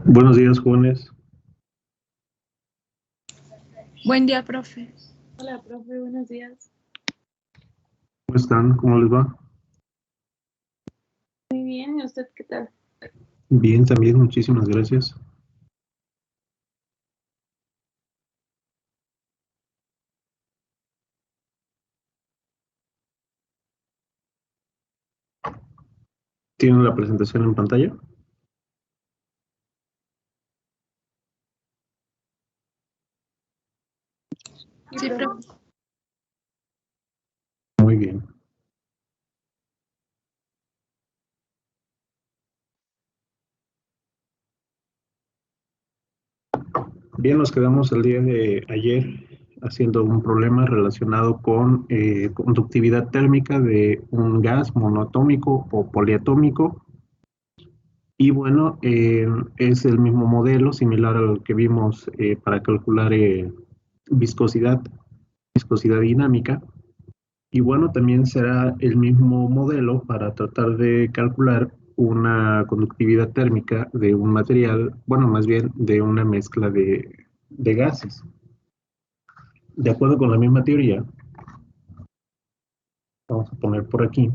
Buenos días, jóvenes. Buen día, profe. Hola, profe, buenos días. ¿Cómo están? ¿Cómo les va? Muy bien, ¿y usted qué tal? Bien, también, muchísimas gracias. ¿Tienen la presentación en pantalla? Sí, profe. Muy bien. Bien, nos quedamos el día de ayer haciendo un problema relacionado con conductividad térmica de un gas monoatómico o poliatómico. Y bueno, es el mismo modelo, similar al que vimos para calcular viscosidad dinámica. Y bueno, también será el mismo modelo para tratar de calcular una conductividad térmica de un material, bueno, más bien de una mezcla de gases. De acuerdo con la misma teoría, vamos a poner por aquí,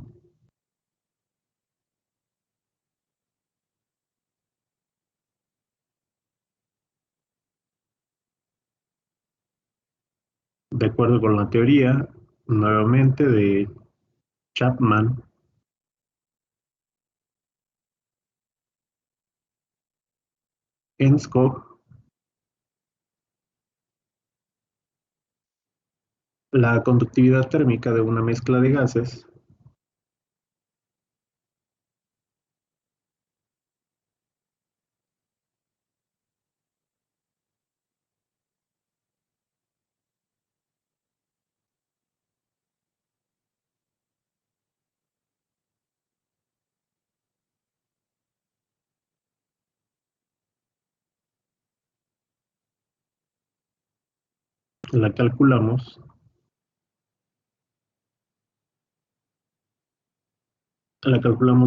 de acuerdo con la teoría, nuevamente de Chapman, Enskog, la conductividad térmica de una mezcla de gases la calculamos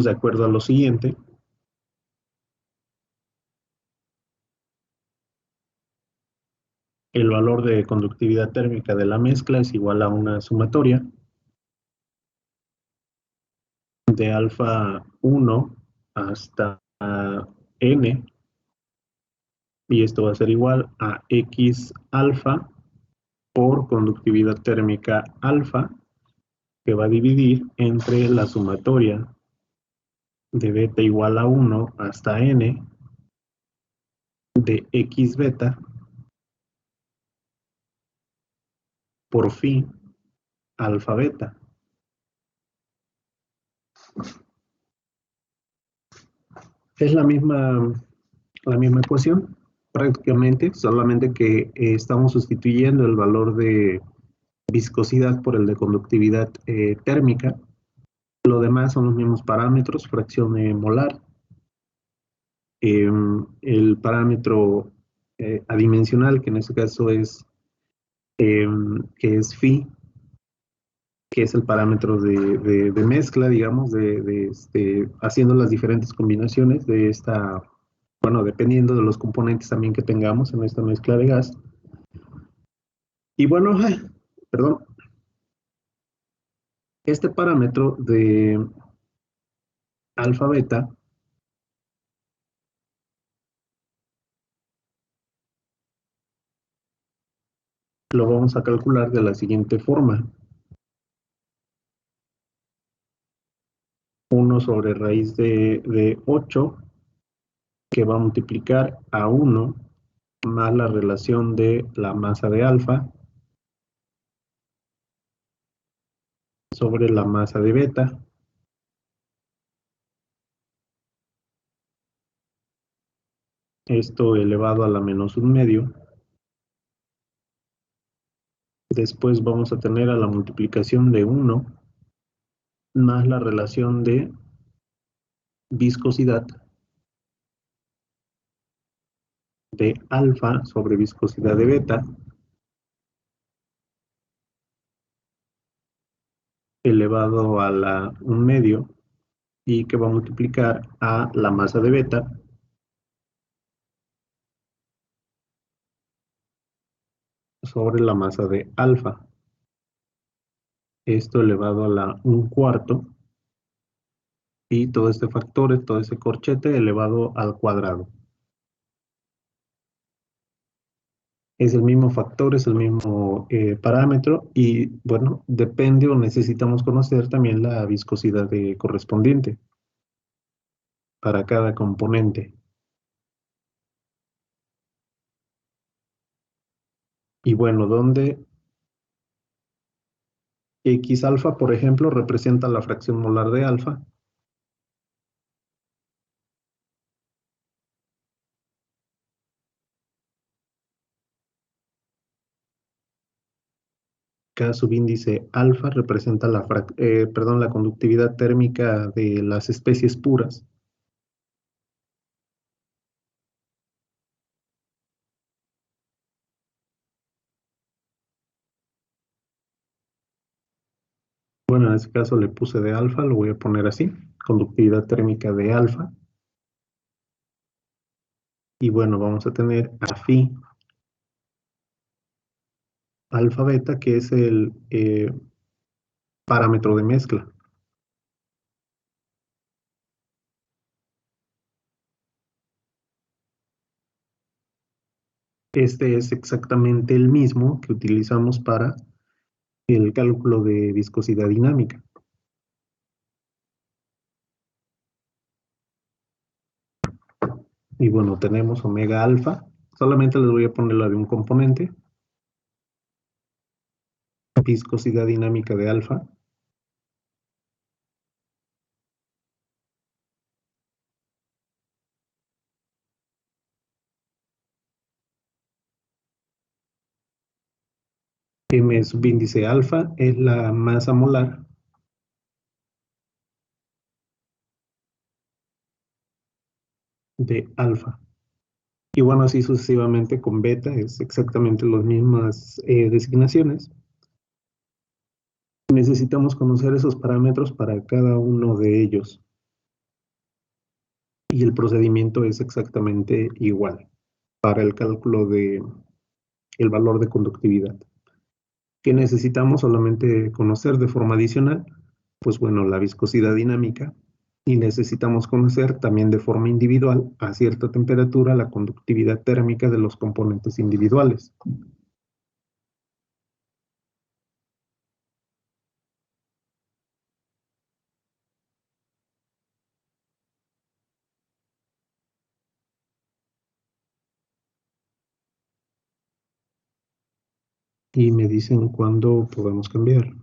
de acuerdo a lo siguiente. El valor de conductividad térmica de la mezcla es igual a una sumatoria de alfa 1 hasta n, y esto va a ser igual a x alfa por conductividad térmica alfa, que va a dividir entre la sumatoria de beta igual a 1 hasta n de x beta por phi alfa beta. Es la misma ecuación prácticamente, solamente que estamos sustituyendo el valor de viscosidad por el de conductividad térmica. Lo demás son los mismos parámetros, fracción molar, el parámetro adimensional, que en este caso es, que es phi, que es el parámetro de mezcla, digamos, haciendo las diferentes combinaciones de esta, bueno, dependiendo de los componentes también que tengamos en esta mezcla de gas. Y bueno, perdón, este parámetro de alfa beta lo vamos a calcular de la siguiente forma. 1 sobre raíz de 8, que va a multiplicar a 1 más la relación de la masa de alfa sobre la masa de beta. Esto elevado a la menos 1/2. Después vamos a tener a la multiplicación de 1 más la relación de viscosidad de alfa sobre viscosidad de beta, elevado a la 1/2, y que va a multiplicar a la masa de beta sobre la masa de alfa. Esto elevado a la 1/4 y todo este factor, todo ese corchete elevado al cuadrado. Es el mismo factor, es el mismo parámetro y bueno, depende o necesitamos conocer también la viscosidad correspondiente para cada componente. Y bueno, donde X alfa, por ejemplo, representa la fracción molar de alfa, K subíndice alfa representa la conductividad térmica de las especies puras. Bueno, en este caso le puse de alfa, lo voy a poner así, conductividad térmica de alfa. Y bueno, vamos a tener a phi alfa beta, que es el parámetro de mezcla. Este es exactamente el mismo que utilizamos para el cálculo de viscosidad dinámica. Y bueno, tenemos omega alfa. Solamente les voy a poner la de un componente. Viscosidad dinámica de alfa. M subíndice alfa es la masa molar de alfa. Y bueno, así sucesivamente con beta es exactamente las mismas designaciones. Necesitamos conocer esos parámetros para cada uno de ellos. Y el procedimiento es exactamente igual para el cálculo de el valor de conductividad. ¿Qué necesitamos solamente conocer de forma adicional? Pues bueno, la viscosidad dinámica, y necesitamos conocer también de forma individual a cierta temperatura la conductividad térmica de los componentes individuales. Y me dicen cuándo podemos cambiar.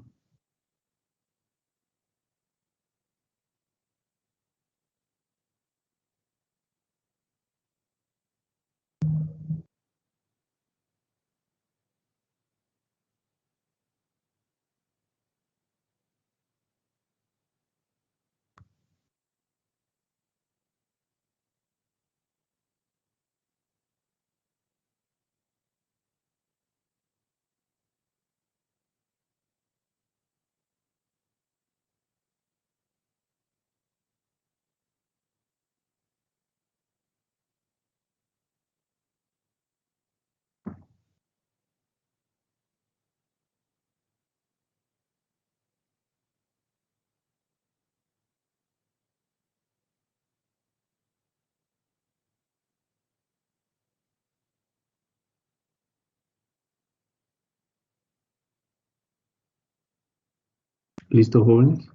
¿Listo, jóvenes?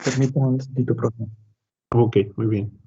Permítame un segundito, profe. Ok, muy bien.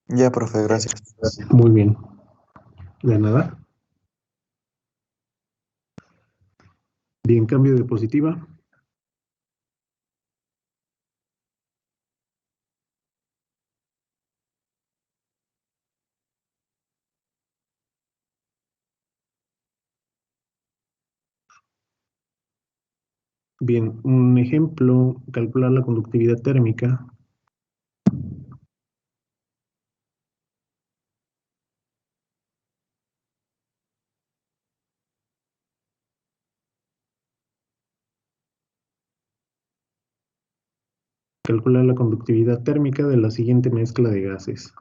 Ya, profe, gracias. Muy bien. De nada. Bien, cambio de diapositiva. Bien, un ejemplo, calcular la conductividad térmica. Calcular la conductividad térmica de la siguiente mezcla de gases.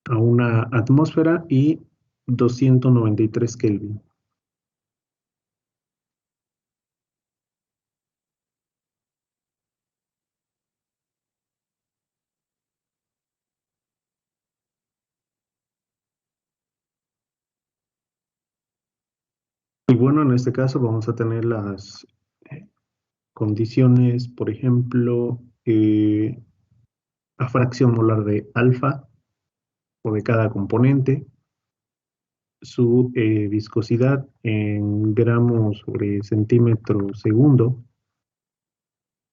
A una atmósfera y 293 Kelvin. Y bueno, en este caso vamos a tener las condiciones, por ejemplo, a fracción molar de alfa o de cada componente, su viscosidad en gramos sobre centímetro segundo,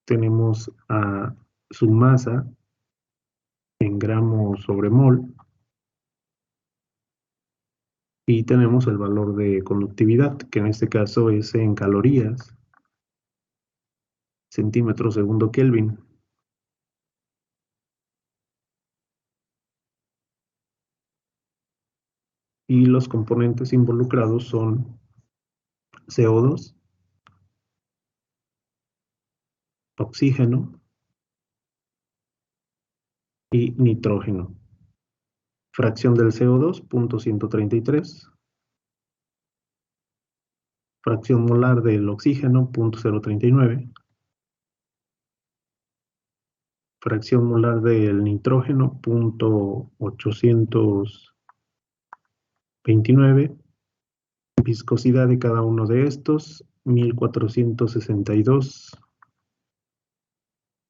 tenemos a su masa en gramos sobre mol y tenemos el valor de conductividad, que en este caso es en calorías, centímetro segundo Kelvin. Y los componentes involucrados son CO2, oxígeno y nitrógeno. Fracción del CO2, 0.133. Fracción molar del oxígeno, 0.039. Fracción molar del nitrógeno, 0.829. Viscosidad de cada uno de estos, 1462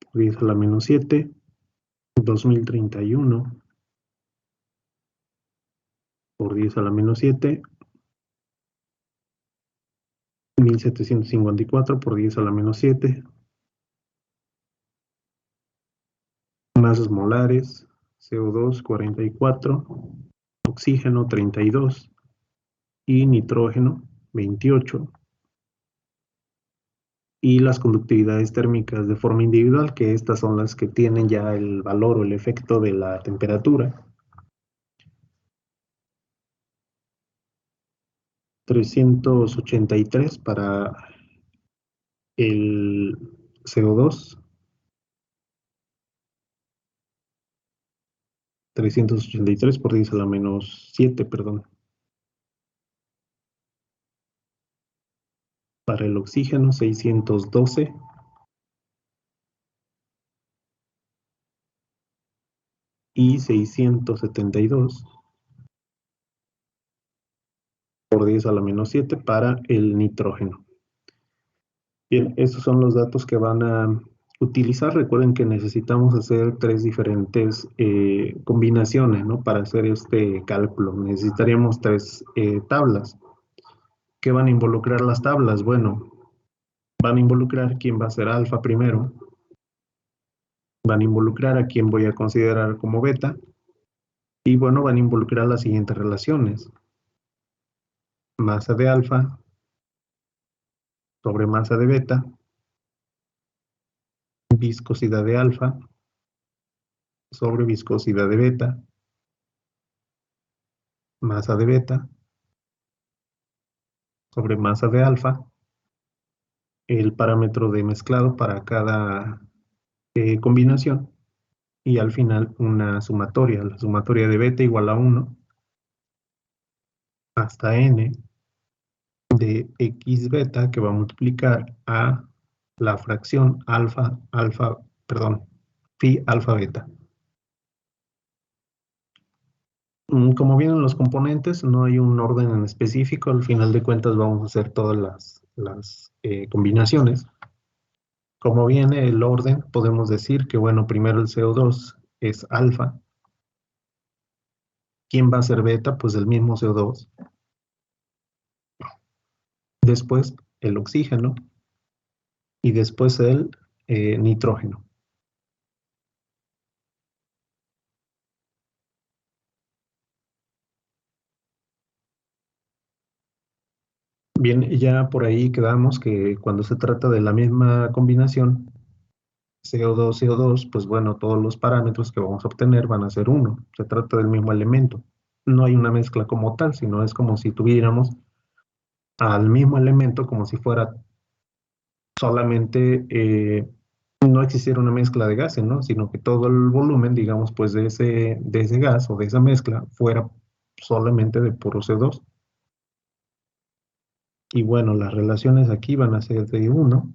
por 10 a la menos 7. 2031 por 10 a la menos 7. 1754 por 10 a la menos 7. Masas molares, CO2 44, oxígeno 32 y nitrógeno 28. Y las conductividades térmicas de forma individual, que estas son las que tienen ya el valor o el efecto de la temperatura. 383 para el CO2. 383 por 10 a la menos 7, perdón. Para el oxígeno, 612. Y 672 por 10 a la menos 7 para el nitrógeno. Bien, estos son los datos que van a utilizar. Recuerden que necesitamos hacer 3 diferentes combinaciones, ¿no? Para hacer este cálculo. Necesitaríamos 3 tablas. ¿Qué van a involucrar las tablas? Bueno, van a involucrar quién va a ser alfa primero. Van a involucrar a quién voy a considerar como beta. Y bueno, van a involucrar las siguientes relaciones. Masa de alfa sobre masa de beta, viscosidad de alfa sobre viscosidad de beta, masa de beta sobre masa de alfa, el parámetro de mezclado para cada combinación, y al final una sumatoria, la sumatoria de beta igual a 1 hasta n de x beta, que va a multiplicar a la fracción phi alfa beta. Como vienen los componentes, no hay un orden en específico. Al final de cuentas vamos a hacer todas las combinaciones. Como viene el orden, podemos decir que, bueno, primero el CO2 es alfa. ¿Quién va a ser beta? Pues el mismo CO2. Después el oxígeno y después el nitrógeno. Bien, ya por ahí quedamos que cuando se trata de la misma combinación, CO2, CO2, pues bueno, todos los parámetros que vamos a obtener van a ser uno. Se trata del mismo elemento. No hay una mezcla como tal, sino es como si tuviéramos al mismo elemento como si fuera solamente, no existiera una mezcla de gases, ¿no? Sino que todo el volumen, digamos, pues de ese gas o de esa mezcla fuera solamente de puro CO2. Y bueno, las relaciones aquí van a ser de 1.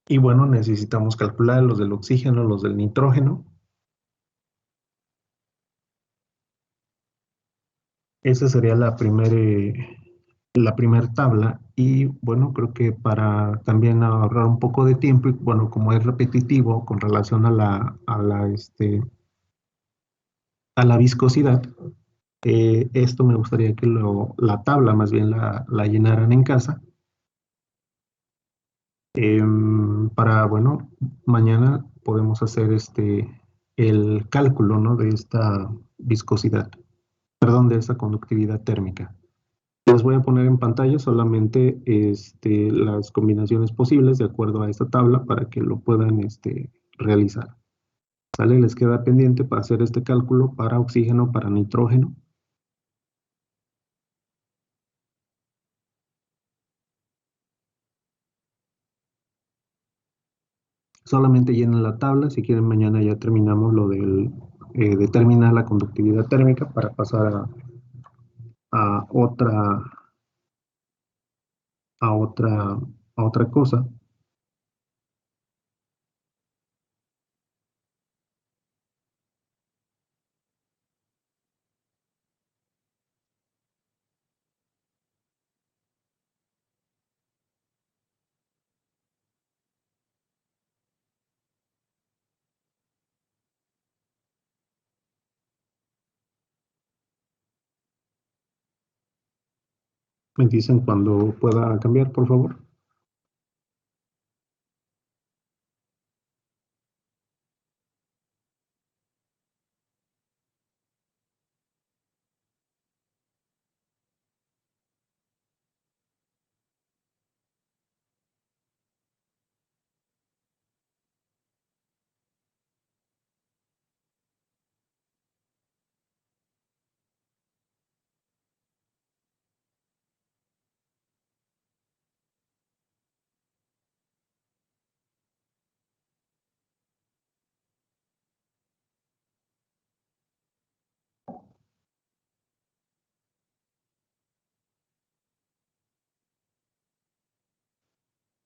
Y bueno, necesitamos calcular los del oxígeno, los del nitrógeno. Esa sería la primer tabla. Y bueno, creo que para también ahorrar un poco de tiempo, y bueno, como es repetitivo con relación a la viscosidad, esto me gustaría que la tabla más bien la llenaran en casa. Para, bueno, mañana podemos hacer el cálculo, ¿no? De esta viscosidad, perdón, de esta conductividad térmica. Les voy a poner en pantalla solamente las combinaciones posibles de acuerdo a esta tabla para que lo puedan realizar. ¿Sale? Les queda pendiente para hacer este cálculo para oxígeno, para nitrógeno. Solamente llenen la tabla. Si quieren, mañana ya terminamos lo del determinar la conductividad térmica para pasar a otra, a otra, a otra cosa. Me dicen cuando pueda cambiar, por favor.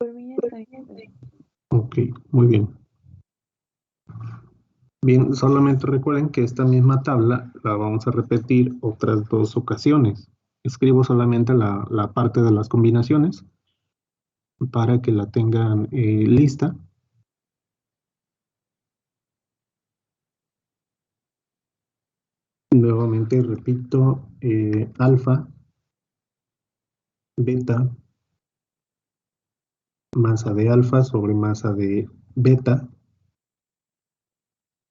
Por mí está bien. Ok, muy bien. Bien, solamente recuerden que esta misma tabla la vamos a repetir otras 2 ocasiones. Escribo solamente la parte de las combinaciones para que la tengan lista. Nuevamente repito, alfa, beta, masa de alfa sobre masa de beta,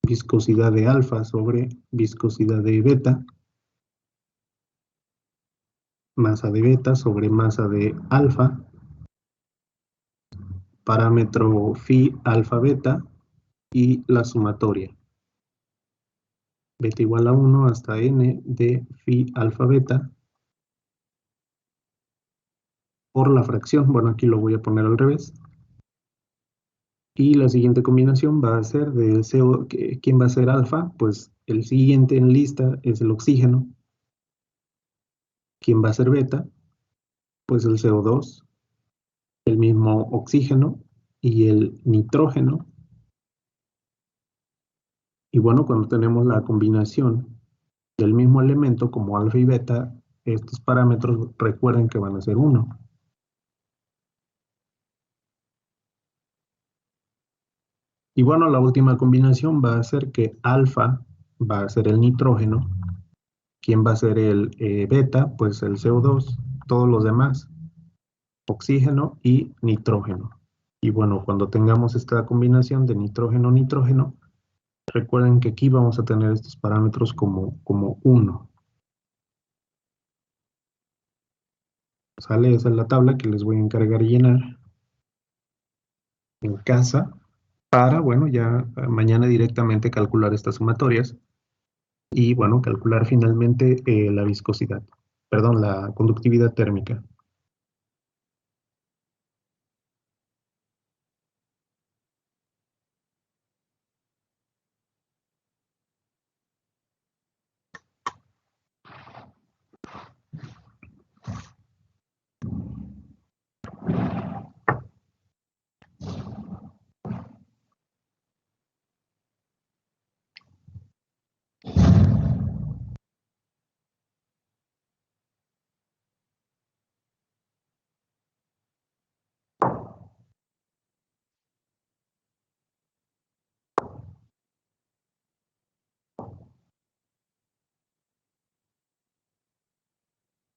viscosidad de alfa sobre viscosidad de beta, masa de beta sobre masa de alfa, parámetro phi alfa beta y la sumatoria. Beta igual a 1 hasta n de phi alfa beta por la fracción. Bueno, aquí lo voy a poner al revés. Y la siguiente combinación va a ser del CO. ¿Quién va a ser alfa? Pues el siguiente en lista es el oxígeno. ¿Quién va a ser beta? Pues el CO2, el mismo oxígeno y el nitrógeno. Y bueno, cuando tenemos la combinación del mismo elemento como alfa y beta, estos parámetros recuerden que van a ser 1. Y bueno, la última combinación va a ser que alfa va a ser el nitrógeno. ¿Quién va a ser el beta? Pues el CO2, todos los demás, oxígeno y nitrógeno. Y bueno, cuando tengamos esta combinación de nitrógeno-nitrógeno, recuerden que aquí vamos a tener estos parámetros como 1. ¿Sale? Esa es la tabla que les voy a encargar llenar en casa para, bueno, ya mañana directamente calcular estas sumatorias y, bueno, calcular finalmente la viscosidad, perdón, la conductividad térmica.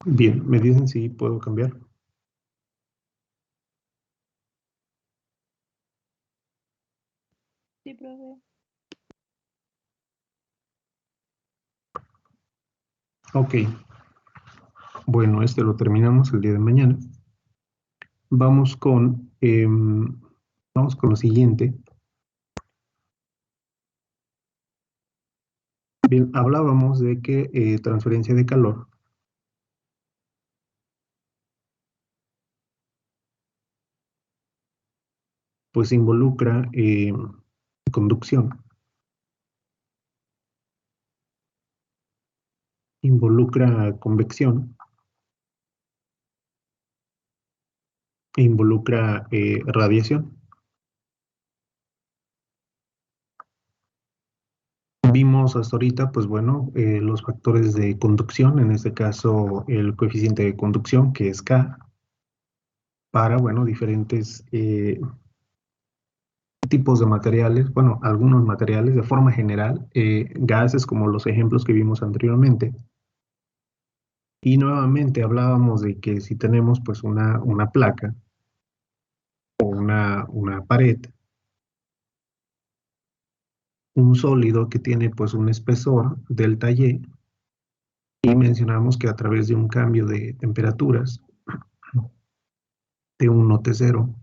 Bien, me dicen si puedo cambiar. Sí, profe. Ok, bueno, este lo terminamos el día de mañana. Vamos vamos con lo siguiente. Bien, hablábamos de que transferencia de calor pues involucra conducción, involucra convección, e involucra radiación. Vimos hasta ahorita, pues bueno, los factores de conducción, en este caso el coeficiente de conducción, que es K, para, bueno, diferentes tipos de materiales, bueno, algunos materiales de forma general, gases como los ejemplos que vimos anteriormente. Y nuevamente hablábamos de que si tenemos pues una placa o una pared, un sólido que tiene pues un espesor delta Y, y mencionamos que a través de un cambio de temperaturas, T1, T0,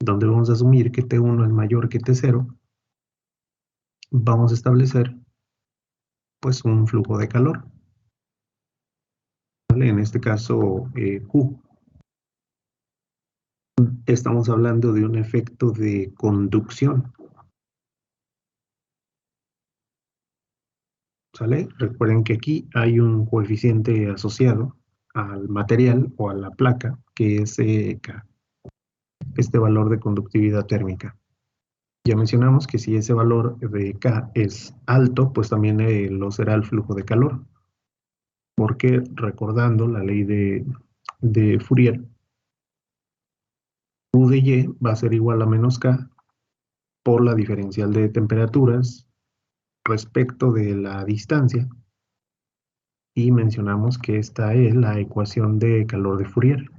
donde vamos a asumir que T1 es mayor que T0, vamos a establecer pues un flujo de calor, ¿vale? En este caso Q. Estamos hablando de un efecto de conducción, ¿sale? Recuerden que aquí hay un coeficiente asociado al material o a la placa, que es K, este valor de conductividad térmica. Ya mencionamos que si ese valor de K es alto, pues también lo será el flujo de calor, porque recordando la ley de Fourier, U de Y va a ser igual a menos K por la diferencial de temperaturas respecto de la distancia, y mencionamos que esta es la ecuación de calor de Fourier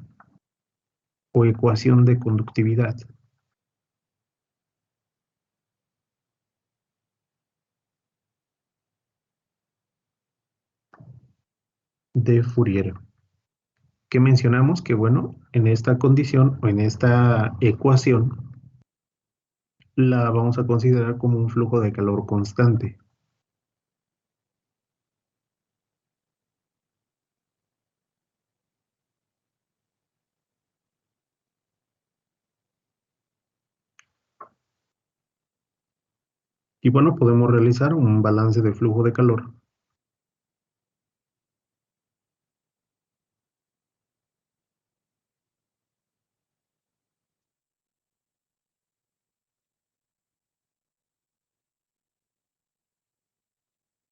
o ecuación de conductividad. De Fourier. Que mencionamos que, bueno, en esta condición o en esta ecuación la vamos a considerar como un flujo de calor constante. Y bueno, podemos realizar un balance de flujo de calor.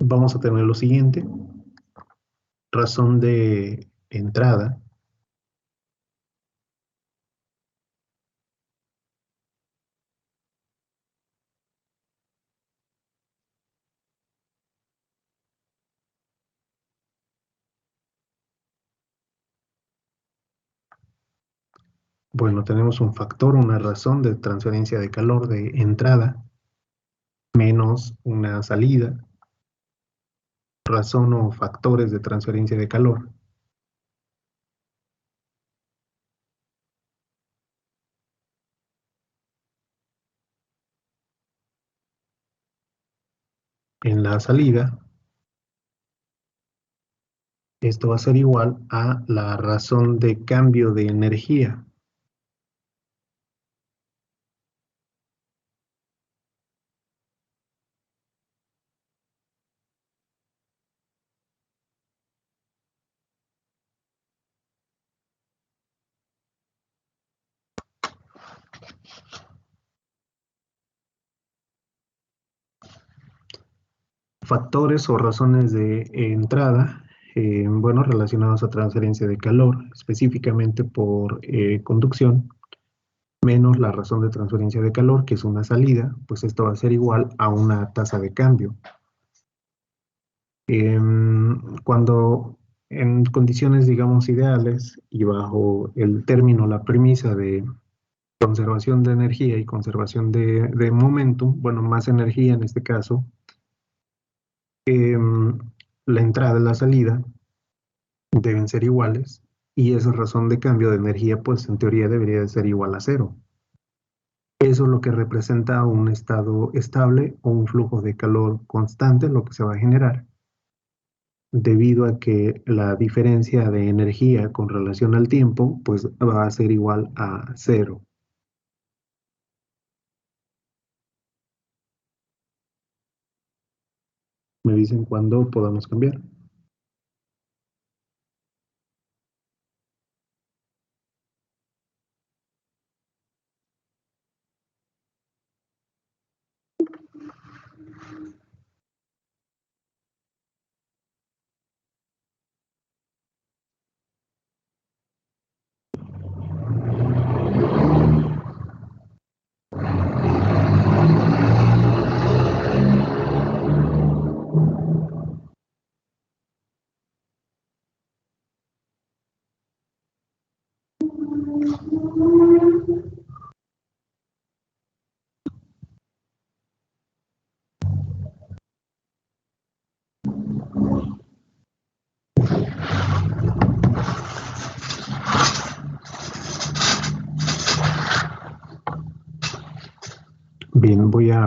vamos a tener lo siguiente. Razón de entrada. Bueno, tenemos un factor, una razón de transferencia de calor de entrada, menos una salida, razón o factores de transferencia de calor. En la salida, esto va a ser igual a la razón de cambio de energía. Factores o razones de entrada, bueno, relacionados a transferencia de calor, específicamente por conducción, menos la razón de transferencia de calor, que es una salida, pues esto va a ser igual a una tasa de cambio. Cuando en condiciones, digamos, ideales y bajo el término, la premisa de conservación de energía y conservación de momentum, bueno, más energía en este caso, la entrada y la salida deben ser iguales y esa razón de cambio de energía, pues en teoría debería de ser igual a cero. Eso es lo que representa un estado estable o un flujo de calor constante, lo que se va a generar, debido a que la diferencia de energía con relación al tiempo, pues va a ser igual a cero. Me dicen cuándo podamos cambiar. Bien, voy a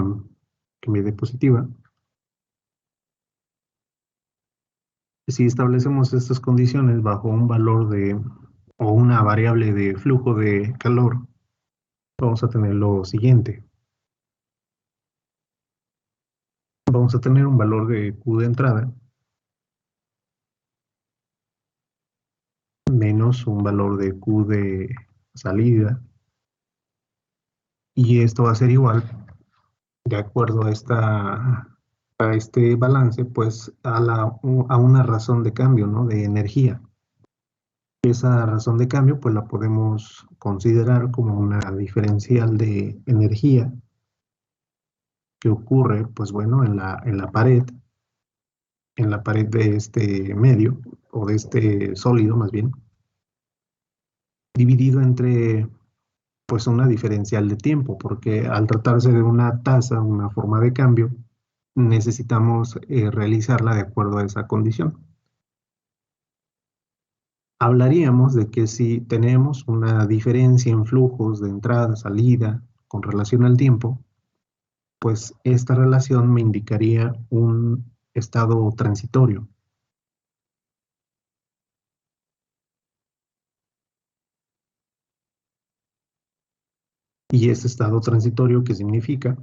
cambiar de diapositiva. Si establecemos estas condiciones bajo un valor de, o una variable de flujo de calor, vamos a tener lo siguiente. Vamos a tener un valor de Q de entrada menos un valor de Q de salida. Y esto va a ser igual, de acuerdo a este balance, pues a una razón de cambio, ¿no? De energía. Esa razón de cambio, pues la podemos considerar como una diferencial de energía que ocurre, pues bueno, en la pared de este medio, o de este sólido más bien, dividido entre pues una diferencial de tiempo, porque al tratarse de una tasa, una forma de cambio, necesitamos realizarla de acuerdo a esa condición. Hablaríamos de que si tenemos una diferencia en flujos de entrada, salida, con relación al tiempo, pues esta relación me indicaría un estado transitorio. Y ese estado transitorio, ¿qué significa?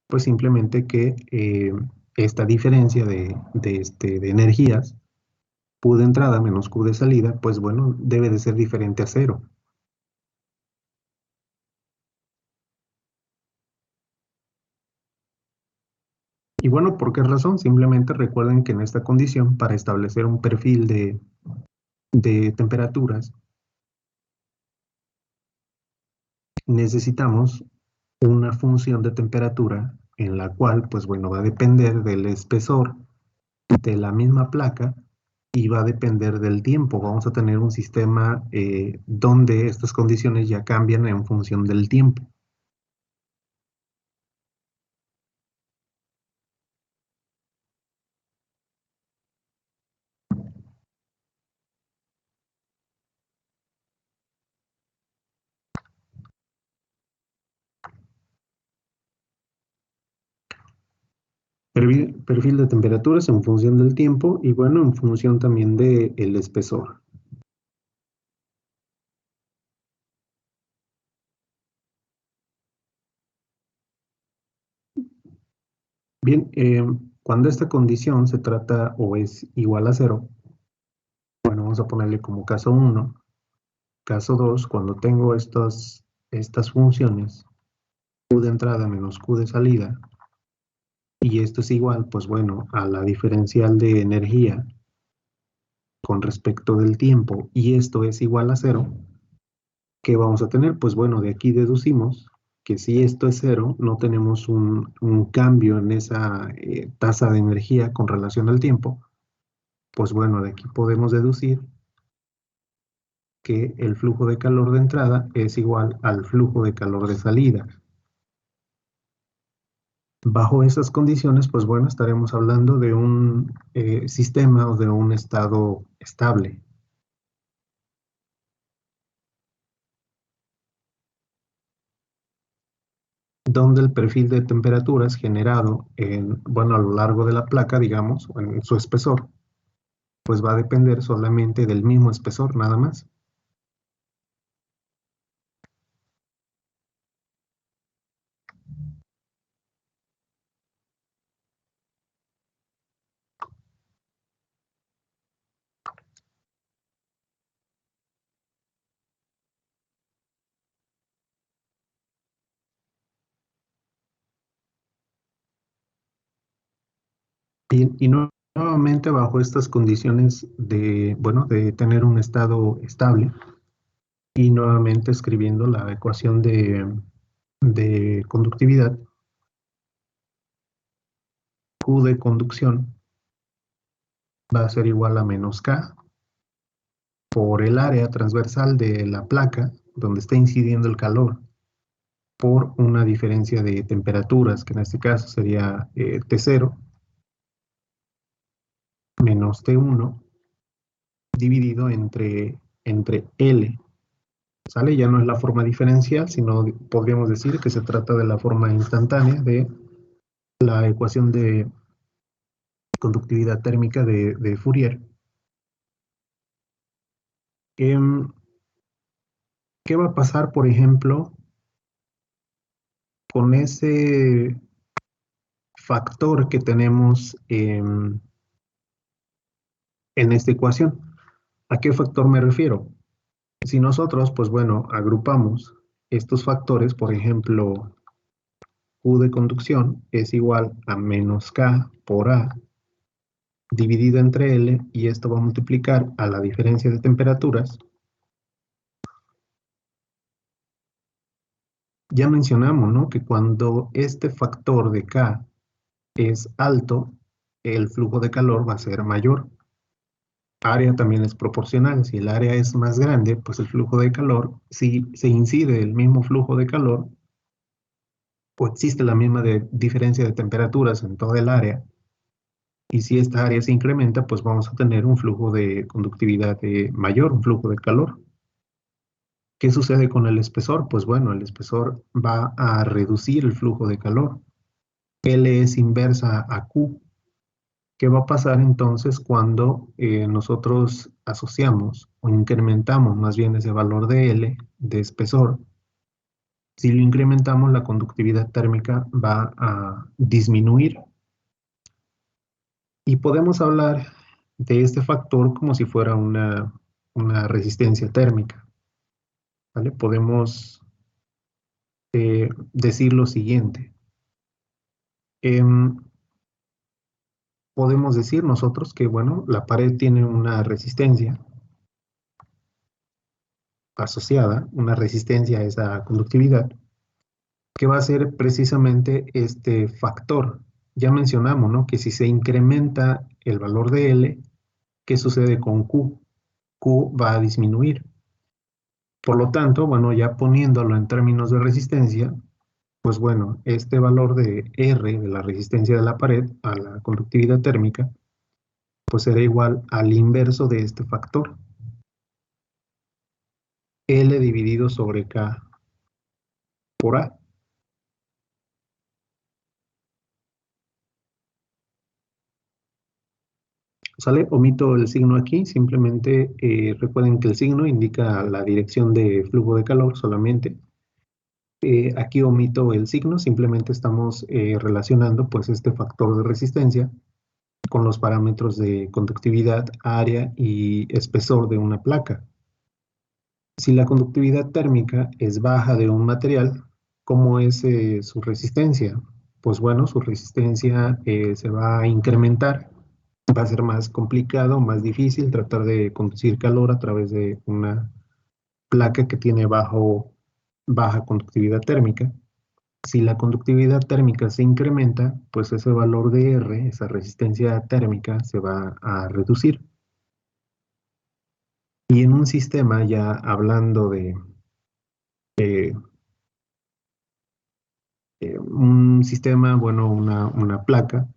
Pues simplemente que esta diferencia de energías, Q de entrada menos Q de salida, pues bueno, debe de ser diferente a cero. Y bueno, ¿por qué razón? Simplemente recuerden que en esta condición, para establecer un perfil de temperaturas, necesitamos una función de temperatura en la cual, pues bueno, va a depender del espesor de la misma placa y va a depender del tiempo. Vamos a tener un sistema donde estas condiciones ya cambian en función del tiempo. Perfil de temperaturas en función del tiempo y bueno, en función también del espesor. Bien, cuando esta condición se trata o es igual a cero, bueno, vamos a ponerle como caso 1, caso 2, cuando tengo estas funciones, Q de entrada menos Q de salida, y esto es igual, pues bueno, a la diferencial de energía con respecto del tiempo, y esto es igual a cero, ¿qué vamos a tener? Pues bueno, de aquí deducimos que si esto es cero, no tenemos un cambio en esa tasa de energía con relación al tiempo. Pues bueno, de aquí podemos deducir que el flujo de calor de entrada es igual al flujo de calor de salida. Bajo esas condiciones, pues bueno, estaremos hablando de un sistema o de un estado estable. Donde el perfil de temperaturas generado bueno, a lo largo de la placa, digamos, o en su espesor, pues va a depender solamente del mismo espesor, nada más. Y nuevamente bajo estas condiciones de, bueno, de tener un estado estable, y nuevamente escribiendo la ecuación de conductividad, Q de conducción va a ser igual a menos K por el área transversal de la placa donde está incidiendo el calor por una diferencia de temperaturas, que en este caso sería T0 menos T1 dividido entre L. ¿Sale? Ya no es la forma diferencial, sino podríamos decir que se trata de la forma instantánea de la ecuación de conductividad térmica de Fourier. ¿Qué va a pasar, por ejemplo, con ese factor que tenemos en esta ecuación? ¿A qué factor me refiero? Si nosotros, pues bueno, agrupamos estos factores, por ejemplo, Q de conducción es igual a menos K por A dividido entre L, y esto va a multiplicar a la diferencia de temperaturas. Ya mencionamos, ¿no?, que cuando este factor de K es alto, el flujo de calor va a ser mayor. Área también es proporcional. Si el área es más grande, pues el flujo de calor, si se incide el mismo flujo de calor, o existe la misma diferencia de temperaturas en toda el área, y si esta área se incrementa, pues vamos a tener un flujo de conductividad mayor, un flujo de calor. ¿Qué sucede con el espesor? Pues bueno, el espesor va a reducir el flujo de calor. L es inversa a Q. ¿Qué va a pasar entonces cuando nosotros asociamos o incrementamos más bien ese valor de L, de espesor? Si lo incrementamos, la conductividad térmica va a disminuir. Y podemos hablar de este factor como si fuera una resistencia térmica, ¿vale? Podemos decir lo siguiente. podemos decir nosotros que, bueno, la pared tiene una resistencia asociada, una resistencia a esa conductividad, que va a ser precisamente este factor. Ya mencionamos, ¿no?, que si se incrementa el valor de L, ¿qué sucede con Q? Q va a disminuir. Por lo tanto, bueno, ya poniéndolo en términos de resistencia, pues bueno, este valor de R, de la resistencia de la pared, a la conductividad térmica, pues será igual al inverso de este factor, L dividido sobre K por A. ¿Sale? Omito el signo aquí, simplemente recuerden que el signo indica la dirección de flujo de calor solamente. Aquí omito el signo, simplemente estamos relacionando pues este factor de resistencia con los parámetros de conductividad, área y espesor de una placa. Si la conductividad térmica es baja de un material, ¿cómo es su resistencia? Pues bueno, su resistencia se va a incrementar. Va a ser más complicado, más difícil tratar de conducir calor a través de una placa que tiene baja conductividad térmica. Si la conductividad térmica se incrementa, pues ese valor de R, esa resistencia térmica, se va a reducir. Y en un sistema, ya hablando de un sistema, bueno, una placa,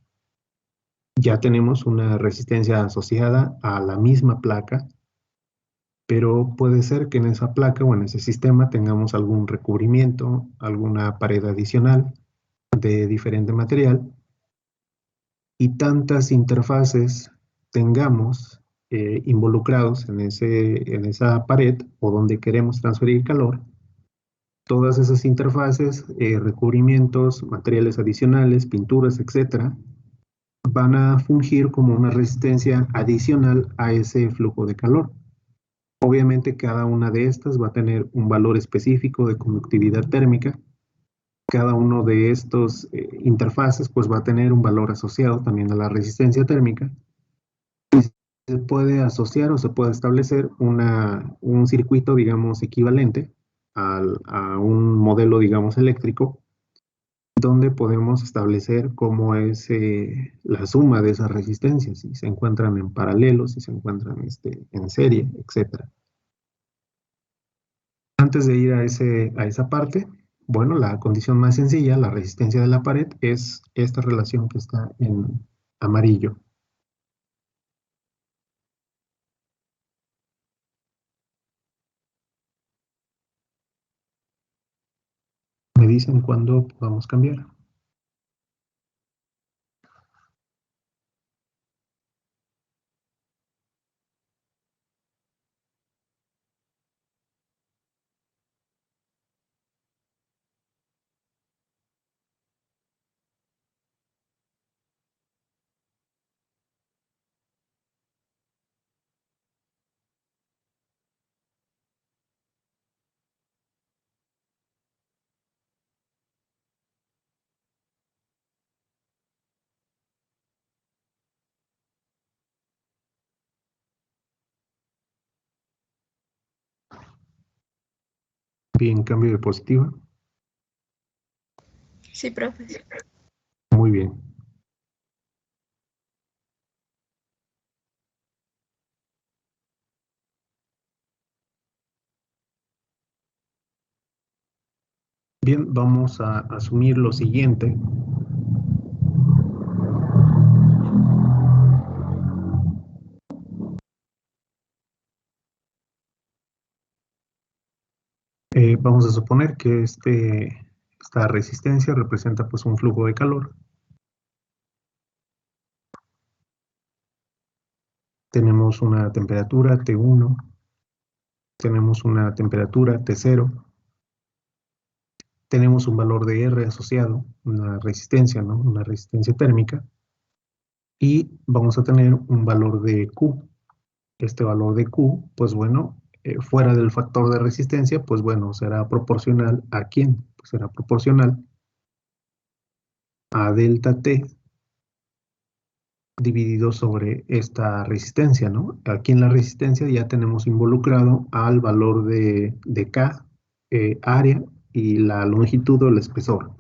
ya tenemos una resistencia asociada a la misma placa, pero puede ser que en esa placa o en ese sistema tengamos algún recubrimiento, alguna pared adicional de diferente material, y tantas interfaces tengamos involucrados en esa pared o donde queremos transferir calor, todas esas interfaces, recubrimientos, materiales adicionales, pinturas, etcétera, van a fungir como una resistencia adicional a ese flujo de calor. Obviamente cada una de estas va a tener un valor específico de conductividad térmica. Cada uno de estos interfaces pues va a tener un valor asociado también a la resistencia térmica. Y se puede asociar o se puede establecer un circuito, digamos, equivalente a un modelo, digamos, eléctrico, donde podemos establecer cómo es la suma de esas resistencias, si se encuentran en paralelo, si se encuentran en serie, etc. Antes de ir a esa parte, bueno, la condición más sencilla, la resistencia de la pared, es esta relación que está en amarillo. Me dicen cuándo podamos cambiar. Bien, cambio de diapositiva. Sí, profe. Muy bien. Bien, vamos a asumir lo siguiente. Vamos a suponer que esta resistencia representa pues un flujo de calor. Tenemos una temperatura T1, tenemos una temperatura T0, tenemos un valor de R asociado, una resistencia, ¿no? Una resistencia térmica, y vamos a tener un valor de Q. Este valor de Q, pues bueno, fuera del factor de resistencia, pues bueno, será proporcional ¿a quién? Pues será proporcional a delta T dividido sobre esta resistencia, ¿no? Aquí en la resistencia ya tenemos involucrado al valor de K, área, y la longitud o el espesor.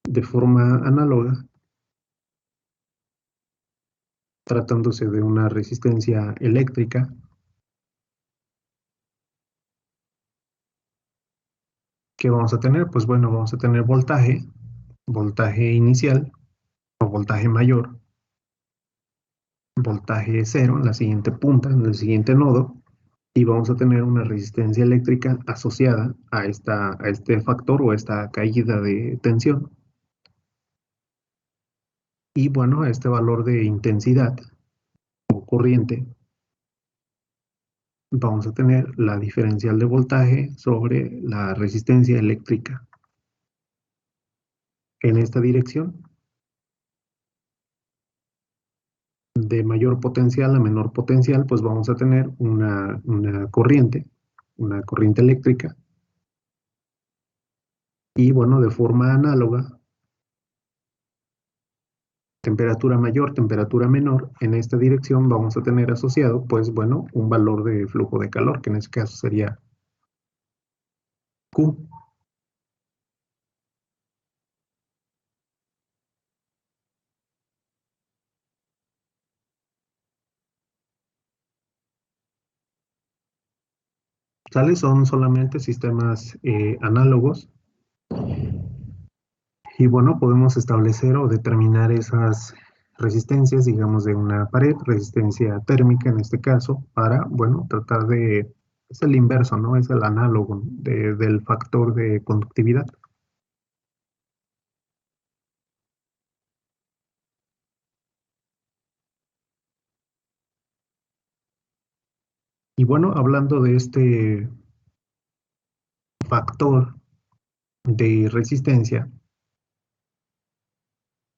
De forma análoga, tratándose de una resistencia eléctrica, ¿qué vamos a tener? Pues bueno, vamos a tener voltaje inicial o voltaje mayor, voltaje cero en la siguiente punta, en el siguiente nodo, y vamos a tener una resistencia eléctrica asociada a este factor o a esta caída de tensión. Y bueno, a este valor de intensidad o corriente, vamos a tener la diferencial de voltaje sobre la resistencia eléctrica. En esta dirección, de mayor potencial a menor potencial, pues vamos a tener una corriente eléctrica. Y bueno, de forma análoga, temperatura mayor, temperatura menor, en esta dirección vamos a tener asociado, pues bueno, un valor de flujo de calor, que en este caso sería Q. ¿Sale? Son solamente sistemas análogos. Y bueno, podemos establecer o determinar esas resistencias, digamos, de una pared, resistencia térmica en este caso, para, bueno, tratar de, es el inverso, ¿no? Es el análogo del factor de conductividad. Y bueno, hablando de este factor de resistencia,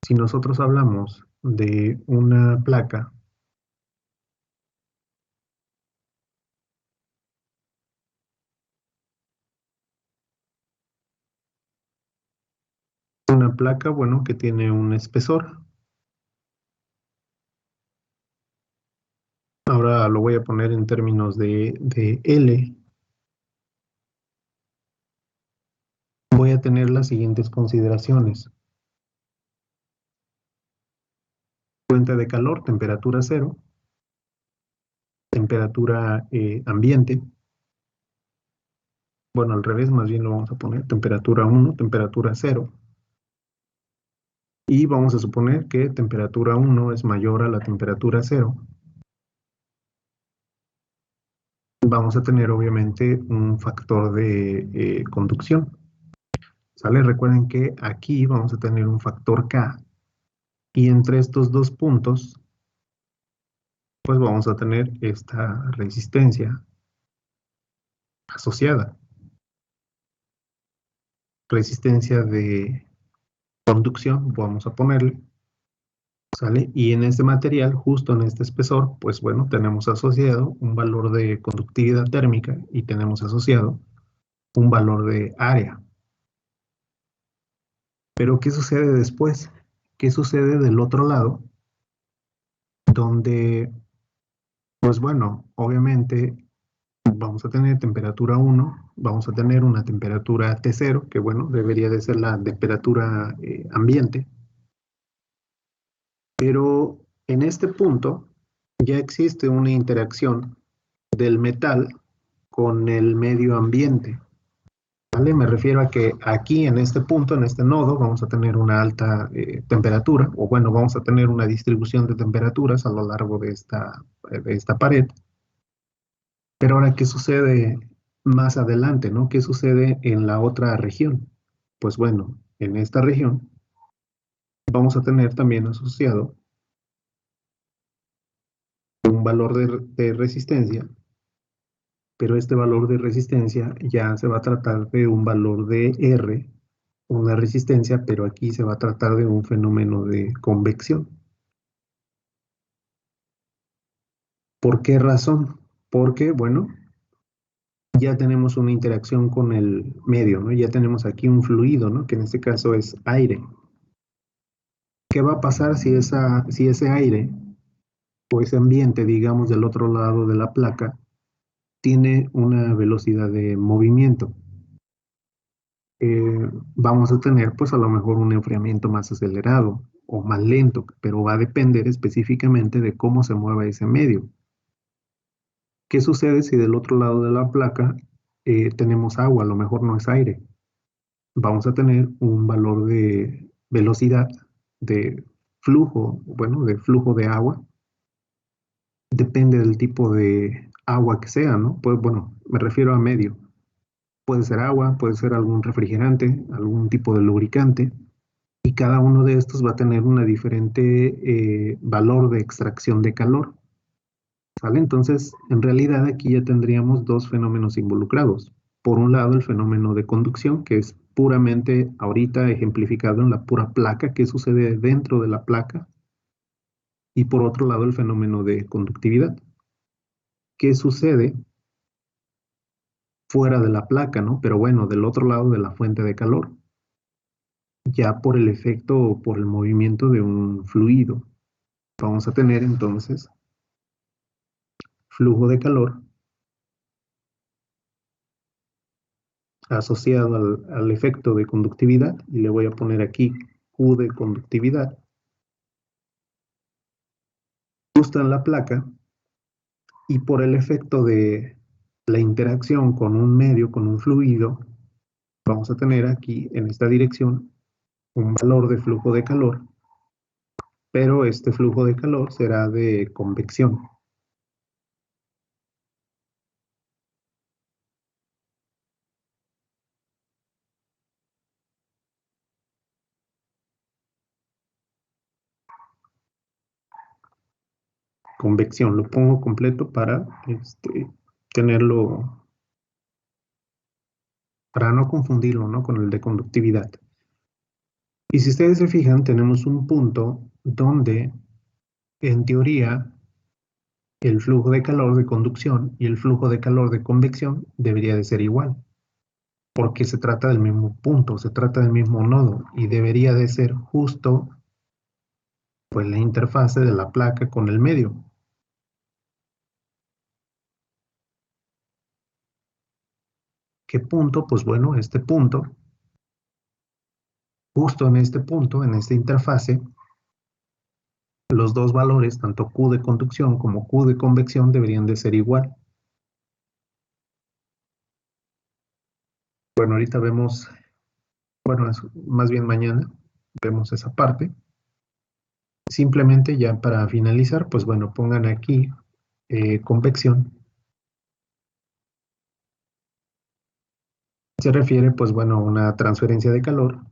si nosotros hablamos de una placa, bueno, que tiene un espesor. Ahora lo voy a poner en términos de L. Voy a tener las siguientes consideraciones. Fuente de calor, temperatura 0. Temperatura ambiente. Bueno, al revés, más bien lo vamos a poner temperatura 1, temperatura 0. Y vamos a suponer que temperatura 1 es mayor a la temperatura 0. Vamos a tener obviamente un factor de conducción. ¿Sale? Recuerden que aquí vamos a tener un factor K. Y entre estos dos puntos, pues vamos a tener esta resistencia asociada. Resistencia de conducción, vamos a ponerle, ¿sale? Y en este material, justo en este espesor, pues bueno, tenemos asociado un valor de conductividad térmica y tenemos asociado un valor de área. Pero ¿qué sucede después? ¿Qué sucede del otro lado? Donde, pues bueno, obviamente vamos a tener temperatura 1, vamos a tener una temperatura T0, que bueno, debería de ser la temperatura ambiente. Pero en este punto ya existe una interacción del metal con el medio ambiente. ¿Vale? Me refiero a que aquí en este punto, en este nodo, vamos a tener una alta temperatura, o bueno, vamos a tener una distribución de temperaturas a lo largo de esta pared. Pero ahora, ¿qué sucede más adelante, ¿no? ¿Qué sucede en la otra región? Pues bueno, en esta región vamos a tener también asociado un valor de resistencia, pero este valor de resistencia ya se va a tratar de un valor de R, una resistencia, pero aquí se va a tratar de un fenómeno de convección. ¿Por qué razón? Porque, bueno, ya tenemos una interacción con el medio, ¿no? Ya tenemos aquí un fluido, ¿no? Que en este caso es aire. ¿Qué va a pasar si ese aire o ese ambiente, digamos, del otro lado de la placa, tiene una velocidad de movimiento? Vamos a tener pues a lo mejor un enfriamiento más acelerado o más lento, pero va a depender específicamente de cómo se mueva ese medio. ¿Qué sucede si del otro lado de la placa tenemos agua? A lo mejor no es aire. Vamos a tener un valor de velocidad, de flujo, bueno, de flujo de agua. Depende del tipo de agua que sea, ¿no? Pues bueno, me refiero a medio. Puede ser agua, puede ser algún refrigerante, algún tipo de lubricante, y cada uno de estos va a tener una diferente valor de extracción de calor. ¿Sale? Entonces, en realidad aquí ya tendríamos dos fenómenos involucrados. Por un lado, el fenómeno de conducción, que es puramente ahorita ejemplificado en la pura placa, que sucede dentro de la placa, y por otro lado, el fenómeno de conductividad, que sucede fuera de la placa, ¿no? Pero bueno, del otro lado de la fuente de calor, ya por el efecto o por el movimiento de un fluido. Vamos a tener entonces flujo de calor asociado al efecto de conductividad, y le voy a poner aquí Q de conductividad, justo en la placa, y por el efecto de la interacción con un medio, con un fluido, vamos a tener aquí en esta dirección un valor de flujo de calor, pero este flujo de calor será de convección. Convección, lo pongo completo para tenerlo, para no confundirlo, ¿no?, con el de conductividad. Y si ustedes se fijan, tenemos un punto donde, en teoría, el flujo de calor de conducción y el flujo de calor de convección debería de ser igual, porque se trata del mismo punto, se trata del mismo nodo, y debería de ser justo pues la interfase de la placa con el medio. ¿Qué punto? Pues bueno, este punto, justo en este punto, en esta interfase, los dos valores, tanto Q de conducción como Q de convección, deberían de ser igual. Bueno, ahorita vemos, bueno, más bien mañana vemos esa parte. Simplemente ya para finalizar, pues bueno, pongan aquí convección. Se refiere, pues bueno, a una transferencia de calor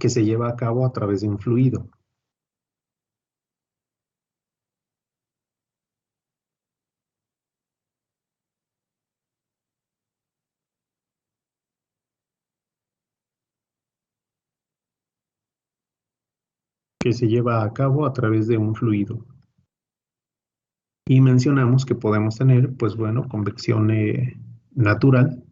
que se lleva a cabo a través de un fluido. Que se lleva a cabo a través de un fluido. Y mencionamos que podemos tener, pues bueno, convección natural,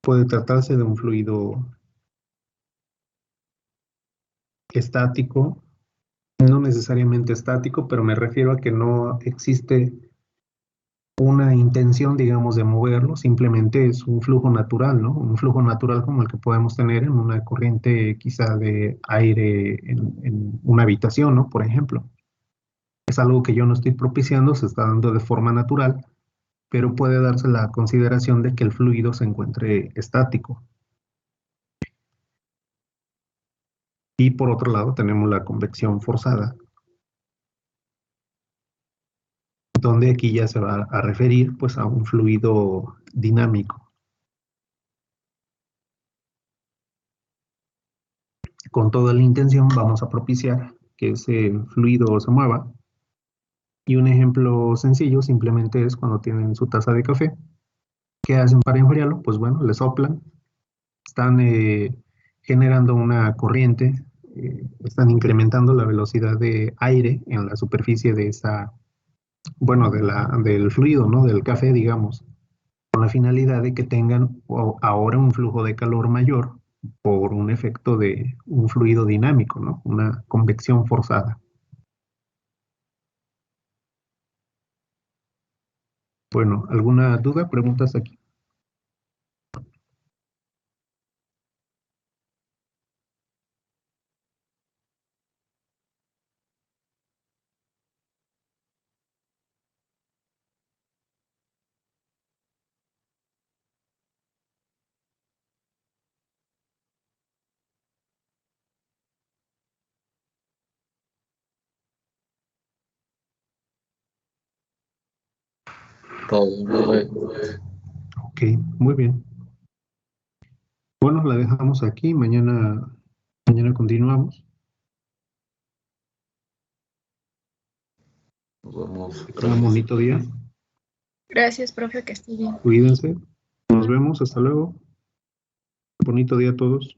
puede tratarse de un fluido estático, no necesariamente estático, pero me refiero a que no existe una intención, digamos, de moverlo, simplemente es un flujo natural, ¿no? Un flujo natural como el que podemos tener en una corriente quizá de aire en una habitación, ¿no? Por ejemplo. Es algo que yo no estoy propiciando, se está dando de forma natural, pero puede darse la consideración de que el fluido se encuentre estático. Y por otro lado tenemos la convección forzada, donde aquí ya se va a referir pues a un fluido dinámico. Con toda la intención vamos a propiciar que ese fluido se mueva. Y un ejemplo sencillo simplemente es cuando tienen su taza de café. ¿Qué hacen para enfriarlo? Pues bueno, le soplan, están generando una corriente están incrementando la velocidad de aire en la superficie de esa, bueno, del fluido, ¿no? Del café, digamos, con la finalidad de que tengan ahora un flujo de calor mayor por un efecto de un fluido dinámico, ¿no? Una convección forzada. Bueno, ¿alguna duda, preguntas aquí? Todo, profe. Ok, muy bien. Bueno, la dejamos aquí, mañana continuamos. Nos vemos. Que tengan un bonito día. Gracias, profe, que esté bien. Cuídense. Nos vemos. Hasta luego. Bonito día a todos.